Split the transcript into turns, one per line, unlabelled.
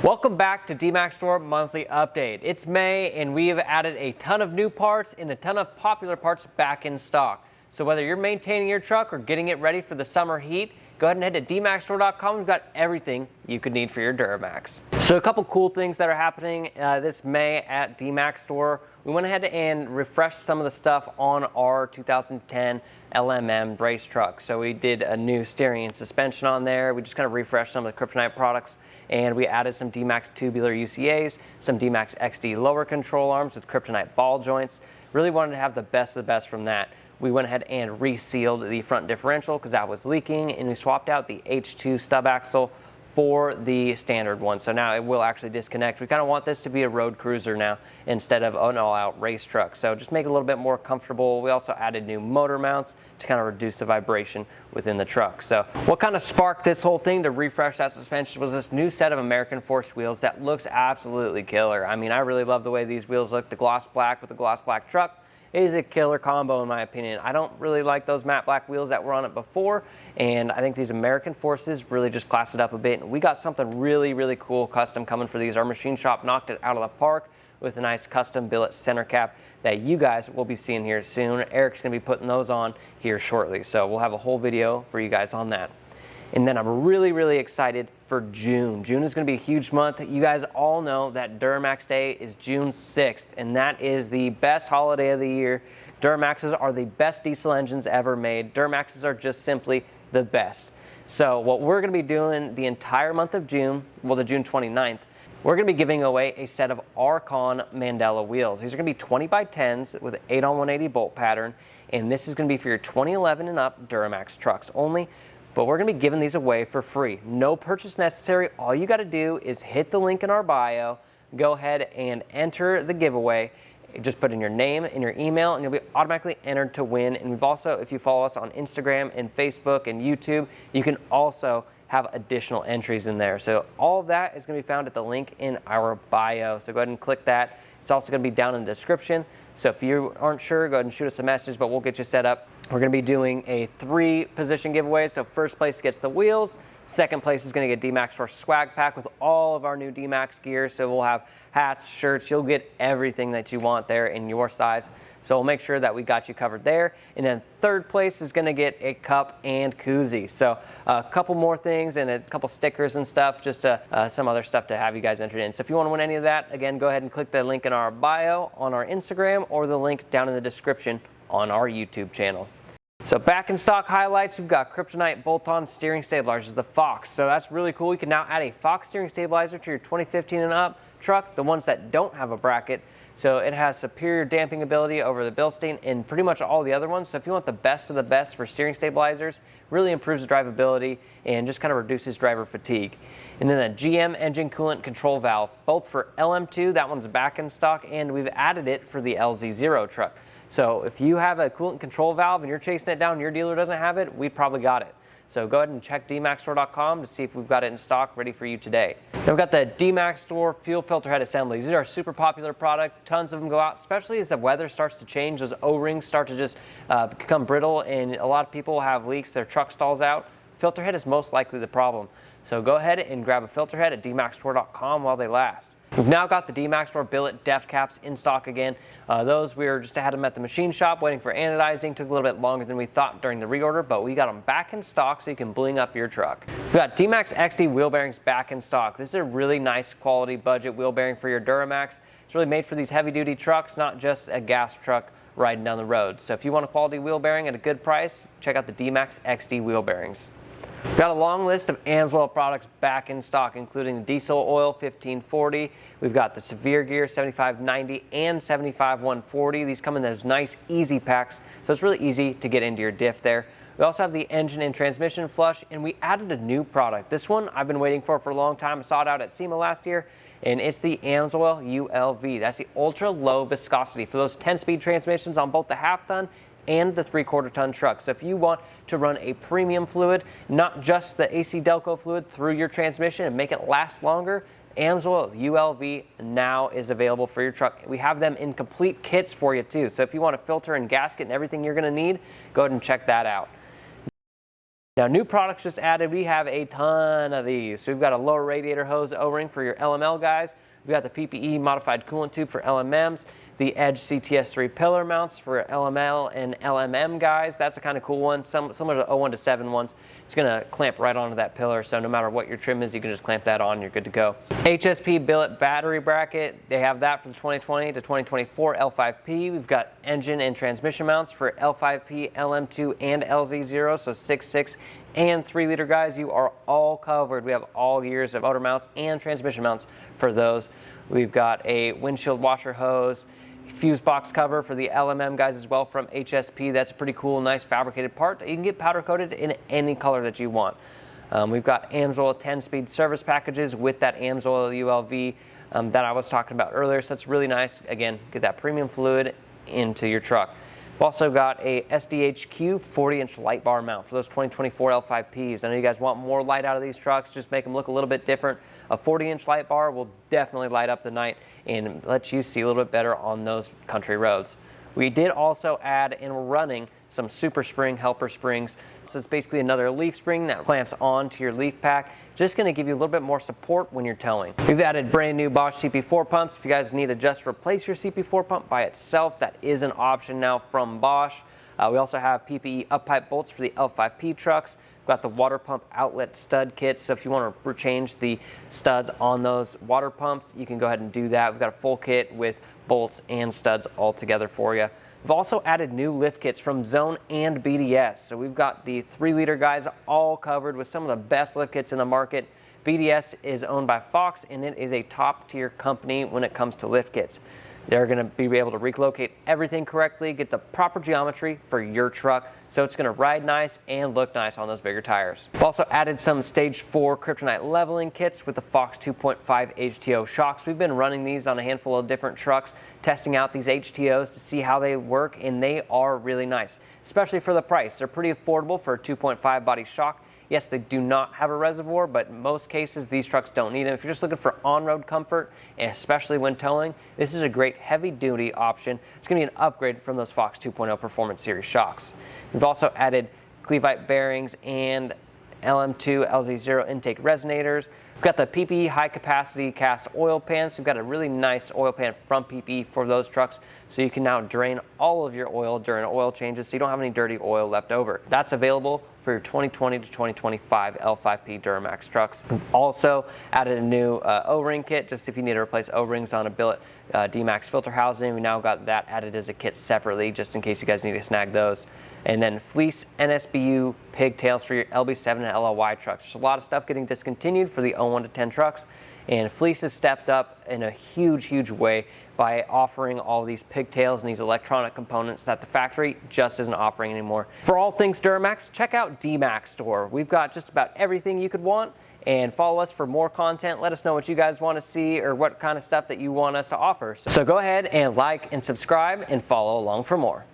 Welcome back to DmaxStore Monthly Update. It's May and we have added a ton of new parts and a ton of popular parts back in stock. So whether you're maintaining your truck or getting it ready for the summer heat, go ahead and head to DmaxStore.com. We've got everything you could need for your Duramax. So a couple cool things that are happening this May at DmaxStore. We went ahead and refreshed some of the stuff on our 2010 LMM race truck. So we did a new steering and suspension on there. We just kind of refreshed some of the Kryptonite products, and we added some Dmax tubular UCAs, some Dmax XD lower control arms with Kryptonite ball joints. Really wanted to have the best of the best from that. We went ahead and resealed the front differential because that was leaking, and we swapped out the H2 stub axle for the standard one. So now it will actually disconnect. We kind of want this to be a road cruiser now instead of an all-out race truck. So just make it a little bit more comfortable. We also added new motor mounts to kind of reduce the vibration within the truck. So what kind of sparked this whole thing to refresh that suspension was this new set of American Force wheels that looks absolutely killer. I mean, I really love the way these wheels look. The gloss black with the gloss black truck is a killer combo in my opinion. I don't really like those matte black wheels that were on it before, and I think these American Forces really just class it up a bit. And we got something really cool custom coming for these. Our machine shop knocked it out of the park with a nice custom billet center cap that you guys will be seeing here soon. Eric's gonna be putting those on here shortly, so we'll have a whole video for you guys on that. And then I'm really excited for June. June is going to be a huge month. You guys all know that Duramax Day is June 6th, and that is the best holiday of the year. Duramaxes are the best diesel engines ever made. Duramaxes are just simply the best. So what we're going to be doing the entire month of June, well, the June 29th, we're going to be giving away a set of Archon Mandela wheels. These are going to be 20 by 10s with an 8-on-180 bolt pattern, and this is going to be for your 2011 and up Duramax trucks only. But we're going to be giving these away for free. No purchase necessary. All you got to do is hit the link in our bio, go ahead and enter the giveaway. Just put in your name and your email and you'll be automatically entered to win. And we've also, if you follow us on Instagram and Facebook and YouTube, you can also have additional entries in there. So all of that is going to be found at the link in our bio. So go ahead and click that. It's also going to be down in the description. So if you aren't sure, go ahead and shoot us a message, but we'll get you set up. We're going to be doing a 3-position giveaway. So first place gets the wheels. Second place is going to get DmaxStore swag pack with all of our new Dmax gear. So we'll have hats, shirts. You'll get everything that you want there in your size. So we'll make sure that we got you covered there. And then third place is going to get a cup and koozie. So a couple more things and a couple stickers and stuff, just some other stuff to have you guys entered in. So if you want to win any of that, again, go ahead and click the link in our bio on our Instagram or the link down in the description on our YouTube channel. So back in stock highlights, we've got Kryptonite bolt-on steering stabilizers, the Fox. So that's really cool. You can now add a Fox steering stabilizer to your 2015 and up truck, the ones that don't have a bracket. So it has superior damping ability over the Bilstein and pretty much all the other ones. So if you want the best of the best for steering stabilizers, really improves the drivability and just kind of reduces driver fatigue. And then a GM engine coolant control valve, both for LM2, that one's back in stock, and we've added it for the LZ0 truck. So if you have a coolant control valve and you're chasing it down and your dealer doesn't have it, we probably got it. So go ahead and check DmaxStore.com to see if we've got it in stock ready for you today. Then we've got the DmaxStore fuel filter head assemblies. These are a super popular product. Tons of them go out, especially as the weather starts to change. Those O-rings start to just become brittle, and a lot of people have leaks. Their truck stalls out. Filter head is most likely the problem. So go ahead and grab a filter head at DmaxStore.com while they last. We've now got the DmaxStore Billet DEF Caps in stock again. Those we were just had them at the machine shop waiting for anodizing. Took a little bit longer than we thought during the reorder, but we got them back in stock so you can bling up your truck. We've got Dmax XD wheel bearings back in stock. This is a really nice quality budget wheel bearing for your Duramax. It's really made for these heavy duty trucks, not just a gas truck riding down the road. So if you want a quality wheel bearing at a good price, check out the Dmax XD wheel bearings. We've got a long list of Amsoil products back in stock, including the diesel oil 1540. We've got the Severe Gear 7590 and 75140. These come in those nice easy packs, so it's really easy to get into your diff there. We also have the engine and transmission flush, and we added a new product. This one I've been waiting for a long time. I saw it out at SEMA last year, and it's the Amsoil ULV. That's the ultra low viscosity for those 10-speed transmissions on both the half-ton and the 3/4 ton truck. So if you want to run a premium fluid, not just the AC Delco fluid through your transmission and make it last longer, Amsoil ULV now is available for your truck. We have them in complete kits for you too. So if you want a filter and gasket and everything you're going to need, go ahead and check that out. Now, new products just added, we have a ton of these. So we've got a lower radiator hose O-ring for your LML guys. We've got the PPE modified coolant tube for LMMs, the Edge CTS3 pillar mounts for LML and LMM guys. That's a kind of cool one, similar to the 01 to 7 ones. It's going to clamp right onto that pillar, so no matter what your trim is, you can just clamp that on, you're good to go. HSP billet battery bracket, they have that for the 2020 to 2024 L5P. We've got engine and transmission mounts for L5P, LM2, and LZ0, so 6.6 and 3-liter guys. You are all covered. We have all years of motor mounts and transmission mounts for those. We've got a windshield washer hose, fuse box cover for the LMM guys as well from HSP. That's a pretty cool, nice fabricated part that you can get powder coated in any color that you want. We've got Amsoil 10-speed service packages with that Amsoil ULV that I was talking about earlier. So it's really nice. Again, get that premium fluid into your truck. We've also got a SDHQ 40-inch light bar mount for those 2024 L5Ps. I know you guys want more light out of these trucks, just make them look a little bit different. A 40-inch light bar will definitely light up the night and let you see a little bit better on those country roads. We did also add and we're running some Super Spring helper springs. So it's basically another leaf spring that clamps onto your leaf pack. Just going to give you a little bit more support when you're towing. We've added brand new Bosch CP4 pumps. If you guys need to just replace your CP4 pump by itself, that is an option now from Bosch. We also have PPE up pipe bolts for the L5P trucks. We've got the water pump outlet stud kits. So if you want to change the studs on those water pumps, you can go ahead and do that. We've got a full kit with bolts and studs all together for you. We've also added new lift kits from Zone and BDS. So we've got the 3-liter guys all covered with some of the best lift kits in the market. BDS is owned by Fox and it is a top tier company when it comes to lift kits. They're going to be able to relocate everything correctly, get the proper geometry for your truck, so it's going to ride nice and look nice on those bigger tires. We've also added some Stage 4 Kryptonite leveling kits with the Fox 2.5 HTO shocks. We've been running these on a handful of different trucks, testing out these HTOs to see how they work, and they are really nice, especially for the price. They're pretty affordable for a 2.5 body shock. Yes, they do not have a reservoir, but in most cases, these trucks don't need them. If you're just looking for on-road comfort, and especially when towing, this is a great heavy-duty option. It's going to be an upgrade from those Fox 2.0 Performance Series shocks. We've also added Clevite bearings and LM2 LZ0 intake resonators. We've got the PPE high-capacity cast oil pans. We've got a really nice oil pan from PPE for those trucks, so you can now drain all of your oil during oil changes, so you don't have any dirty oil left over. That's available for your 2020 to 2025 L5P Duramax trucks. We've also added a new O-ring kit, just if you need to replace O-rings on a billet Dmax filter housing. We now got that added as a kit separately, just in case you guys need to snag those. And then Fleece NSBU pigtails for your LB7 and LLY trucks. There's a lot of stuff getting discontinued for the 01 to 10 trucks, and Fleece has stepped up in a huge way by offering all these pigtails and these electronic components that the factory just isn't offering anymore. For all things Duramax, check out DmaxStore. We've got just about everything you could want, and follow us for more content. Let us know what you guys want to see or what kind of stuff that you want us to offer. So go ahead and like and subscribe and follow along for more.